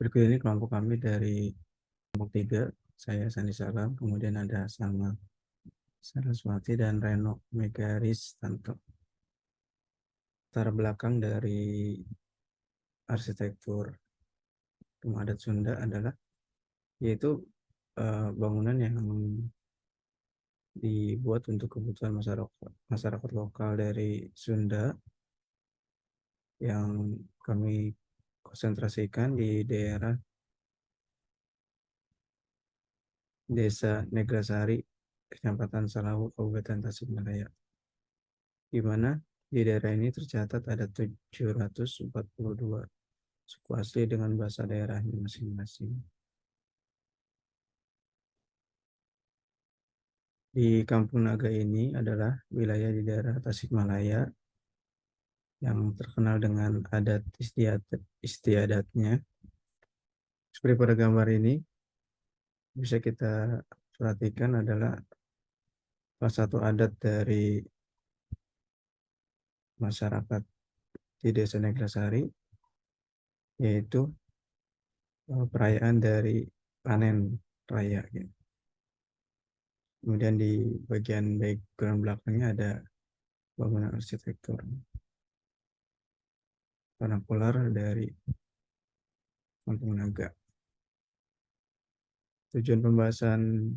Berikut ini kelompok kami dari kelompok 3, saya Sandi Salam, kemudian ada Salma Saraswati dan Reno Megaris Tanto. Latar belakang dari arsitektur rumah adat Sunda adalah yaitu bangunan yang dibuat untuk kebutuhan masyarakat lokal dari Sunda yang kami konsentrasikan di daerah Desa Neglasari, Kecamatan Salawu, Kabupaten Tasikmalaya, di mana di daerah ini tercatat ada 742 suku asli dengan bahasa daerahnya masing-masing. Di Kampung Naga ini adalah wilayah di daerah Tasikmalaya yang terkenal dengan adat istiadatnya. Seperti pada gambar ini, bisa kita perhatikan adalah salah satu adat dari masyarakat di Desa Neglasari, yaitu perayaan dari panen raya. Gitu. Kemudian di bagian background belakangnya ada bangunan arsitektur vernakular dari Kampung Naga. Tujuan pembahasan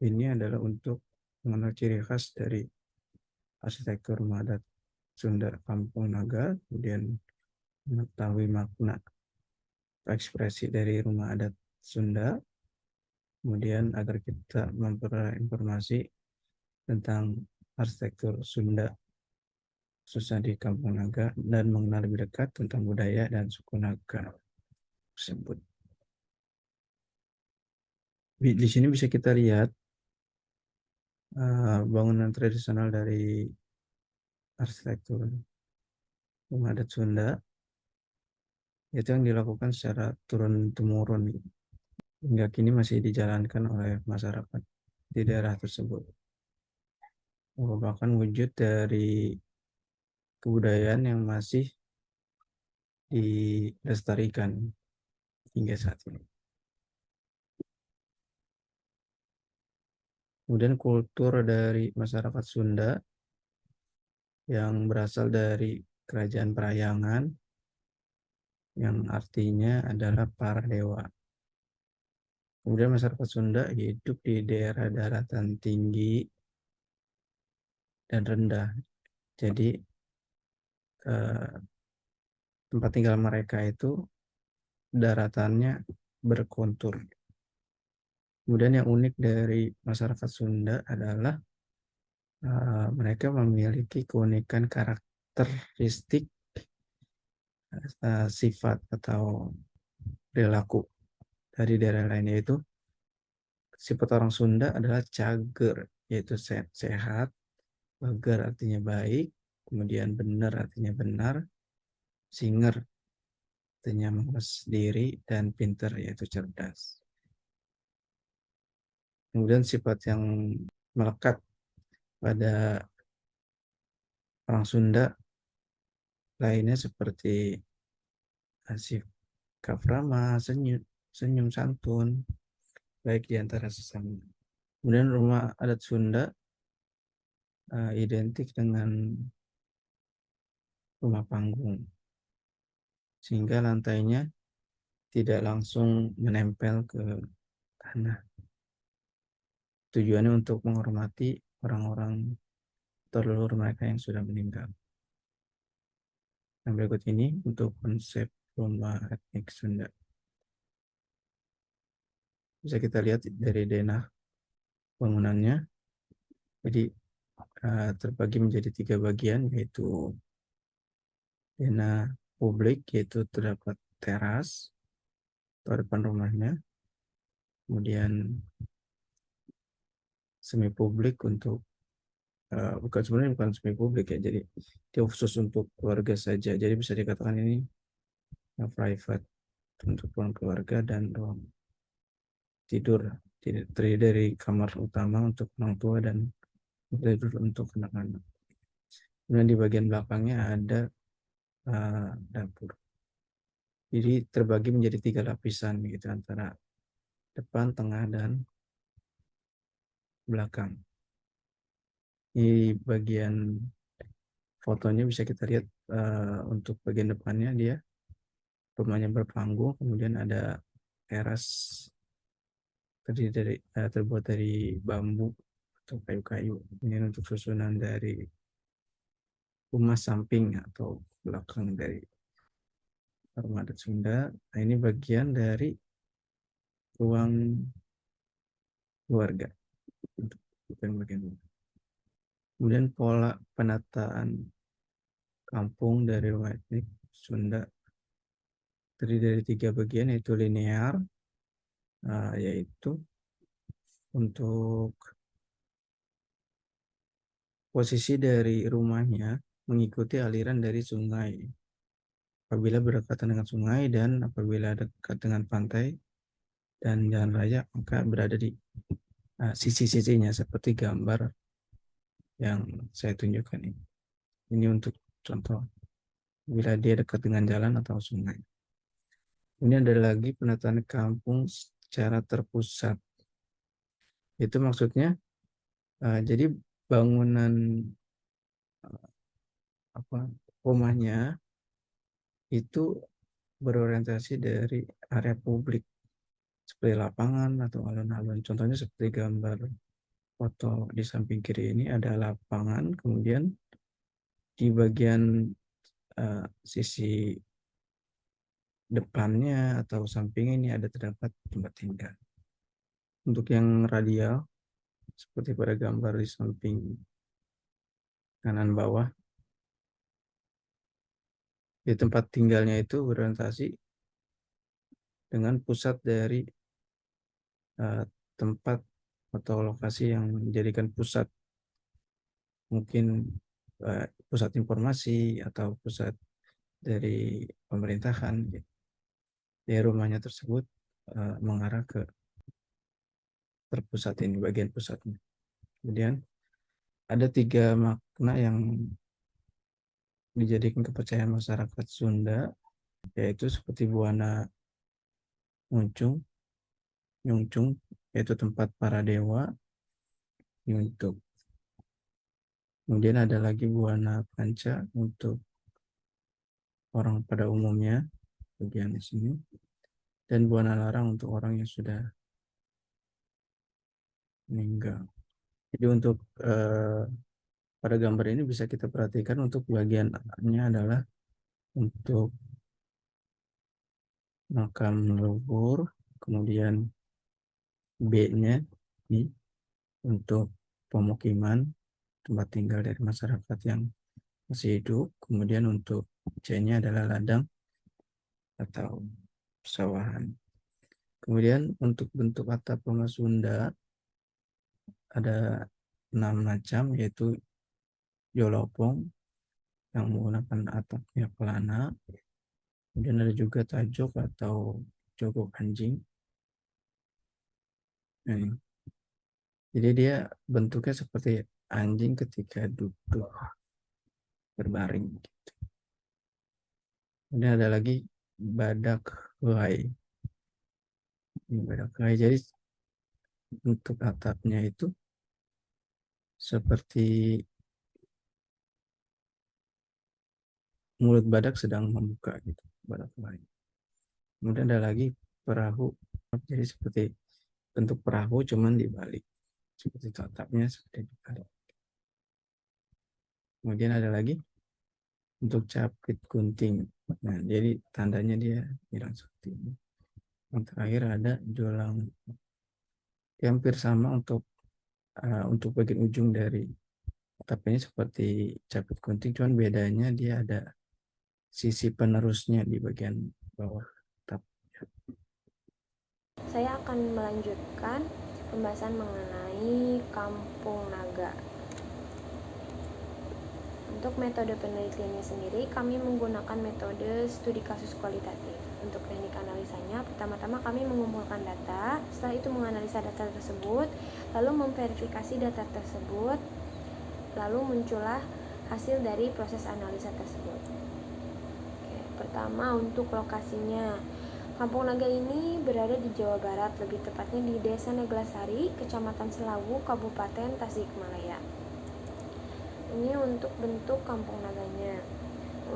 ini adalah untuk mengenal ciri khas dari arsitektur rumah adat Sunda Kampung Naga, kemudian mengetahui makna ekspresi dari rumah adat Sunda, kemudian agar kita memperoleh informasi tentang arsitektur Sunda khususnya di Kampung Naga dan mengenal lebih dekat tentang budaya dan suku Naga tersebut. Di sini bisa kita lihat bangunan tradisional dari arsitektur rumah adat Sunda itu yang dilakukan secara turun-temurun hingga kini masih dijalankan oleh masyarakat di daerah tersebut, merupakan wujud dari kebudayaan yang masih dilestarikan hingga saat ini. Kemudian kultur dari masyarakat Sunda yang berasal dari kerajaan Parayangan yang artinya adalah para dewa. Kemudian masyarakat Sunda hidup di daerah daratan tinggi dan rendah. Jadi tempat tinggal mereka itu daratannya berkontur. Kemudian yang unik dari masyarakat Sunda adalah mereka memiliki keunikan karakteristik sifat atau perilaku dari daerah lain, yaitu sifat orang Sunda adalah cager, yaitu sehat, bager artinya baik, kemudian benar artinya benar, singer artinya mawas diri, dan pinter yaitu cerdas. Kemudian sifat yang melekat pada orang Sunda lainnya seperti sikap ramah, senyum santun, baik di antara sesama. Kemudian rumah adat Sunda identik dengan rumah panggung, sehingga lantainya tidak langsung menempel ke tanah. Tujuannya untuk menghormati orang-orang terleluhur mereka yang sudah meninggal. Nah, berikut ini untuk konsep rumah etnik Sunda. Bisa kita lihat dari denah bangunannya. Jadi terbagi menjadi 3 bagian, yaitu denah publik, yaitu terdapat teras atau depan rumahnya. Kemudian semi publik untuk bukan semi publik ya, jadi dia khusus untuk keluarga saja. Jadi bisa dikatakan ini private untuk ruang keluarga, dan ruang tidur terdiri dari kamar utama untuk orang tua dan tidur untuk anak-anak. Kemudian di bagian belakangnya ada dapur. Jadi terbagi menjadi 3 lapisan gitu, antara depan, tengah, dan belakang. Di bagian fotonya bisa kita lihat untuk bagian depannya dia rumahnya berpanggung, kemudian ada teras terbuat dari bambu atau kayu-kayu. Ini untuk susunan dari rumah samping atau belakang dari rumah adat Sunda. Nah, ini bagian dari ruang keluarga untuk bagian. Kemudian pola penataan kampung dari rumah etnik Sunda terdiri dari 3 bagian, yaitu linear, yaitu untuk posisi dari rumahnya mengikuti aliran dari sungai. Apabila berdekatan dengan sungai dan apabila dekat dengan pantai dan jalan raya, maka berada di sisi-sisinya seperti gambar yang saya tunjukkan ini. Ini untuk contoh bila dia dekat dengan jalan atau sungai. Ini ada lagi penataan kampung secara terpusat. Itu maksudnya jadi bangunan rumahnya itu berorientasi dari area publik seperti lapangan atau alun-alun. Contohnya seperti gambar foto di samping kiri ini ada lapangan, kemudian di bagian sisi depannya atau samping ini ada terdapat tempat tinggal. Untuk yang radial seperti pada gambar di samping kanan bawah, di tempat tinggalnya itu berorientasi dengan pusat dari tempat atau lokasi yang menjadikan pusat, mungkin pusat informasi atau pusat dari pemerintahan. Di rumahnya tersebut mengarah ke terpusat ini, bagian pusatnya. Kemudian ada 3 makna yang dijadikan kepercayaan masyarakat Sunda, yaitu seperti buana Nguncung, Nyungcung, yaitu tempat para dewa, Nyuntuk. Kemudian ada lagi buana Panca untuk orang pada umumnya, bagian di sini, dan buana Larang untuk orang yang sudah meninggal. Jadi untuk pada gambar ini bisa kita perhatikan untuk bagiannya adalah untuk makam leluhur, kemudian B-nya ini untuk pemukiman tempat tinggal dari masyarakat yang masih hidup, kemudian untuk C-nya adalah ladang atau pesawahan. Kemudian untuk bentuk atap rumah Sunda ada 6 macam, yaitu jolopong yang menggunakan atapnya pelana, kemudian ada juga tajok atau jogok anjing. Nah, jadi dia bentuknya seperti anjing ketika duduk berbaring. Kemudian ada lagi badak helai. Ini badak helai. Jadi bentuk atapnya itu seperti mulut badak sedang membuka gitu, badak helai. Kemudian ada lagi perahu. Jadi seperti bentuk perahu cuman dibalik. Seperti atapnya seperti dibalik. Kemudian ada lagi untuk capit gunting. Nah, jadi tandanya dia hilang seperti ini. Yang terakhir ada jolang. Hampir sama untuk bagian ujung dari atap ini seperti capit gunting, cuman bedanya dia ada sisi penerusnya di bagian bawah atap. Saya akan melanjutkan pembahasan mengenai Kampung Naga. Untuk metode penelitiannya sendiri, kami menggunakan metode studi kasus kualitatif. Untuk teknik analisanya, pertama-tama kami mengumpulkan data, setelah itu menganalisa data tersebut, lalu memverifikasi data tersebut, lalu muncullah hasil dari proses analisa tersebut. Oke, pertama untuk lokasinya. Kampung Naga ini berada di Jawa Barat, lebih tepatnya di Desa Neglasari, Kecamatan Selawu, Kabupaten Tasikmalaya. Ini untuk bentuk kampung naganya.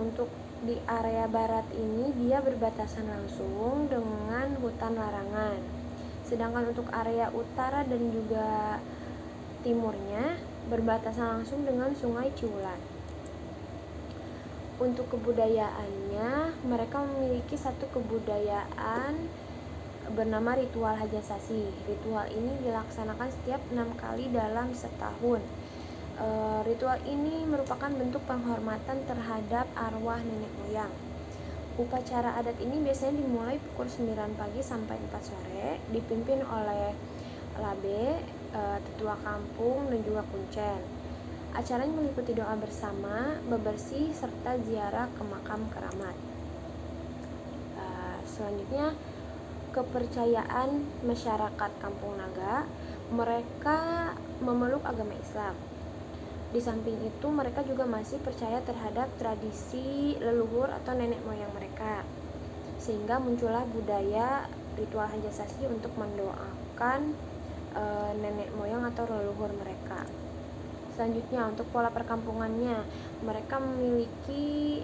Untuk di area barat ini dia berbatasan langsung dengan hutan larangan. Sedangkan untuk area utara dan juga timurnya berbatasan langsung dengan Sungai Ciulan. Untuk kebudayaannya, mereka memiliki satu kebudayaan bernama ritual hajasasi. Ritual ini dilaksanakan setiap 6 kali dalam setahun. Ritual ini merupakan bentuk penghormatan terhadap arwah nenek moyang. Upacara adat ini biasanya dimulai pukul 9 pagi sampai 4 sore, dipimpin oleh labe, tetua kampung, dan juga kuncen. Acaranya meliputi doa bersama, bebersih, serta ziarah ke makam keramat. Selanjutnya, kepercayaan masyarakat Kampung Naga, mereka memeluk agama Islam. Di samping itu, mereka juga masih percaya terhadap tradisi leluhur atau nenek moyang mereka. Sehingga muncullah budaya ritual hajasasi untuk mendoakan nenek moyang atau leluhur mereka. Selanjutnya, untuk pola perkampungannya, mereka memiliki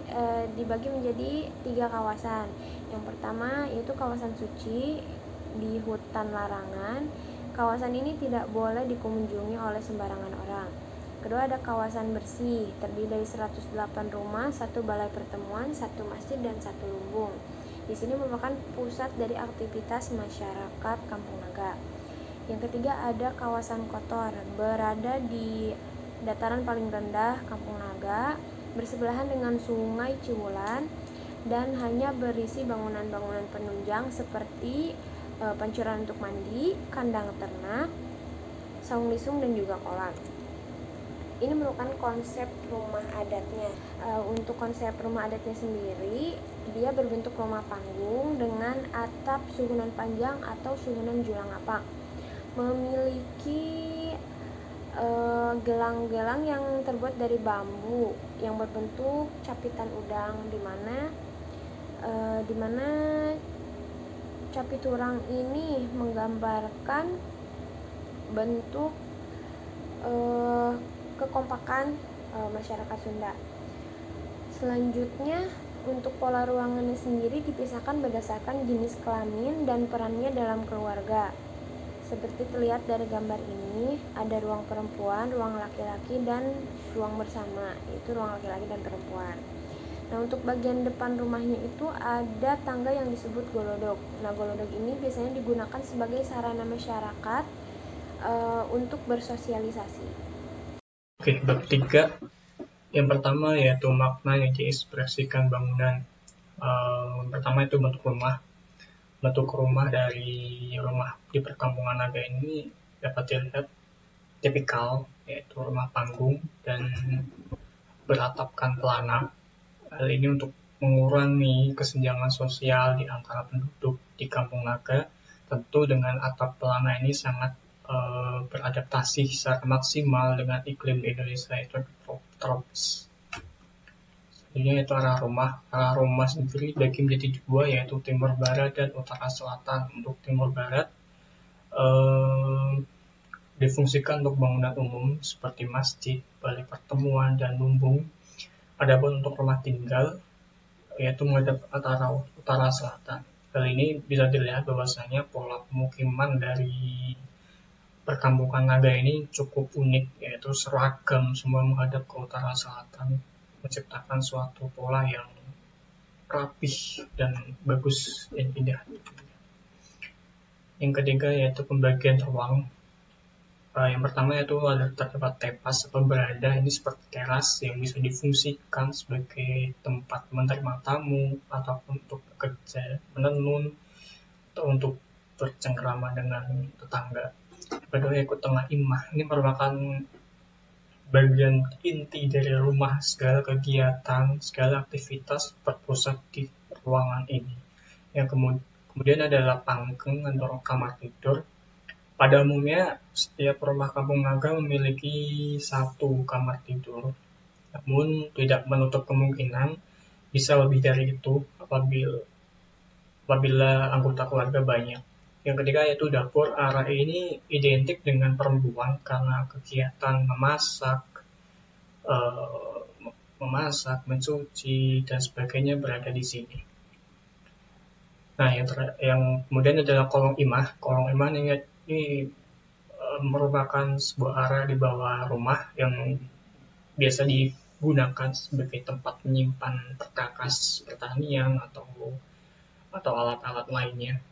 dibagi menjadi 3 kawasan. Yang pertama yaitu kawasan suci di hutan larangan. Kawasan ini tidak boleh dikunjungi oleh sembarangan orang. Kedua, ada kawasan bersih, terdiri dari 108 rumah, 1 balai pertemuan, 1 masjid, dan 1 lumbung. Di sini merupakan pusat dari aktivitas masyarakat Kampung Naga. Yang ketiga, ada kawasan kotor, berada di dataran paling rendah Kampung Naga, bersebelahan dengan Sungai Ciulan, dan hanya berisi bangunan-bangunan penunjang seperti pancuran untuk mandi, kandang ternak, saung lisung, dan juga kolam. Ini merupakan konsep rumah adatnya. Untuk konsep rumah adatnya sendiri, dia berbentuk rumah panggung dengan atap suhunan panjang atau suhunan julang apak. Memiliki gelang-gelang yang terbuat dari bambu yang berbentuk capitan udang, di mana capiturang ini menggambarkan bentuk kekompakan masyarakat Sunda. Selanjutnya, untuk pola ruangannya sendiri dipisahkan berdasarkan jenis kelamin dan perannya dalam keluarga. Seperti terlihat dari gambar ini, ada ruang perempuan, ruang laki-laki, dan ruang bersama, yaitu ruang laki-laki dan perempuan. Nah, untuk bagian depan rumahnya itu ada tangga yang disebut golodok. Nah, golodok ini biasanya digunakan sebagai sarana masyarakat untuk bersosialisasi. Oke, bab 3. Yang pertama yaitu makna yang diekspresikan bangunan. Yang pertama itu bentuk rumah. Bentuk rumah dari rumah di perkampungan Naga ini dapat dilihat tipikal, yaitu rumah panggung dan beratapkan pelana. Hal ini untuk mengurangi kesenjangan sosial di antara penduduk di Kampung Naga. Tentu dengan atap pelana ini sangat beradaptasi secara maksimal dengan iklim di Indonesia itu tropis. Selanjutnya itu arah rumah. Arah rumah sendiri dibagi menjadi 2, yaitu timur barat dan utara selatan. Untuk timur barat difungsikan untuk bangunan umum seperti masjid, balai pertemuan, dan lumbung. Adapun untuk rumah tinggal yaitu menghadap utara selatan. Hal ini bisa dilihat bahwasanya pola pemukiman dari perkampungan Naga ini cukup unik, yaitu seragam, semua menghadap ke utara selatan, menciptakan suatu pola yang rapih dan bagus dan indah. Yang ketiga yaitu pembagian ruang. Yang pertama yaitu terdapat tepas atau berada, ini seperti teras yang bisa difungsikan sebagai tempat menerima tamu ataupun untuk bekerja, menenun, atau untuk bercengkrama dengan tetangga. Kedua yaitu tengah imah, ini merupakan bagian inti dari rumah, segala kegiatan, segala aktivitas berpusat di ruangan ini. Yang kemudian adalah pangkeng atau kamar tidur. Pada umumnya setiap rumah Kampung Naga memiliki 1 kamar tidur, namun tidak menutup kemungkinan bisa lebih dari itu apabila anggota keluarga banyak. Yang ketiga yaitu dapur. Area ini identik dengan perempuan karena kegiatan memasak, mencuci, dan sebagainya berada di sini. Nah, yang kemudian adalah kolong imah. Kolong imah ini merupakan sebuah area di bawah rumah yang biasa digunakan sebagai tempat menyimpan perkakas pertanian atau alat-alat lainnya.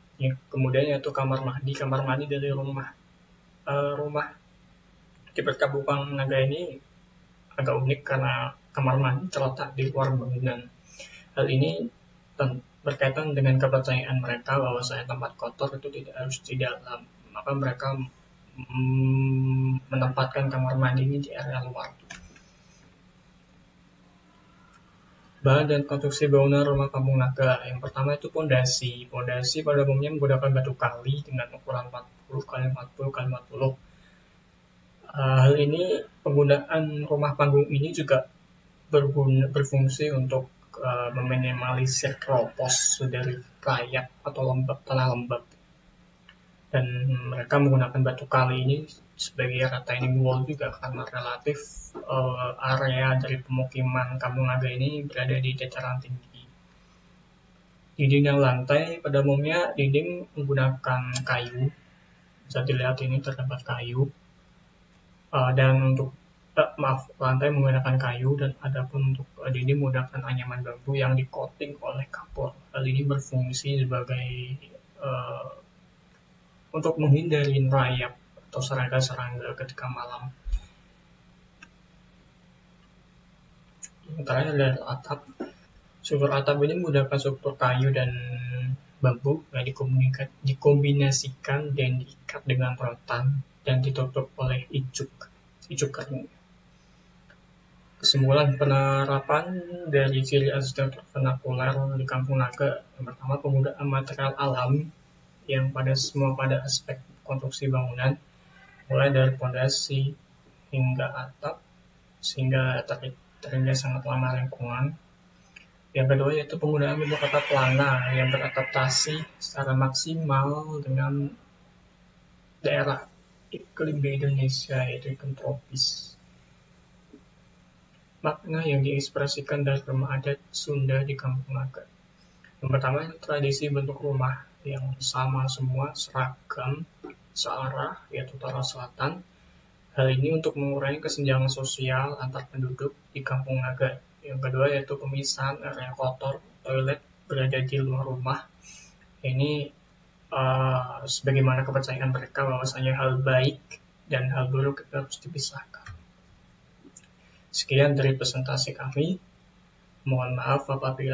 Kemudian yaitu kamar mandi. Kamar mandi dari rumah di Perkampungan Naga ini agak unik karena kamar mandi terletak di luar bangunan. Hal ini berkaitan dengan kepercayaan mereka bahwa tempat kotor itu tidak harus di dalam. Maka mereka menempatkan kamar mandi ini di area luar. Bahan dan konstruksi bangunan rumah kampung naga. Yang pertama itu pondasi. Pondasi pada umumnya menggunakan batu kali dengan ukuran 40 x 40 x 40. Hal ini penggunaan rumah panggung ini juga berfungsi untuk meminimalisir keropos dari rayap atau tanah lembab. Dan mereka menggunakan batu kali ini sebagai retaining wall juga karena relatif area dari pemukiman kampung naga ini berada di dataran tinggi. Dinding dan lantai pada umumnya dinding menggunakan kayu. Bisa dilihat ini terdapat kayu. Dan untuk lantai menggunakan kayu, dan adapun untuk dinding menggunakan anyaman bambu yang di-coating oleh kapur. Hal ini berfungsi sebagai untuk menghindari rayap atau serangga-serangga ketika malam. Yang terakhir adalah atap. Struktur atap ini menggunakan struktur kayu dan bambu yang dikombinasikan dan diikat dengan rotan dan ditutup oleh ijuk kering. Kesimpulan penerapan dari ciri arsitektur vernakular di Kampung Naga. Yang pertama, penggunaan material alam yang pada aspek konstruksi bangunan, mulai dari pondasi hingga atap, sehingga terhindar sangat ramah lingkungan. Yang kedua yaitu penggunaan bentuk tata plana yang beradaptasi secara maksimal dengan daerah iklim di Indonesia, yaitu iklim tropis. Makna yang diekspresikan dari rumah adat Sunda di Kampung Naga. Yang pertama, tradisi bentuk rumah yang sama semua, seragam, searah, yaitu utara selatan. Hal ini untuk mengurangi kesenjangan sosial antar penduduk di Kampung Naga. Yang kedua yaitu pemisahan area kotor, toilet berada di luar rumah. Ini sebagaimana kepercayaan mereka bahwasanya hal baik dan hal buruk harus dipisahkan. Sekian dari presentasi kami. Mohon maaf apabila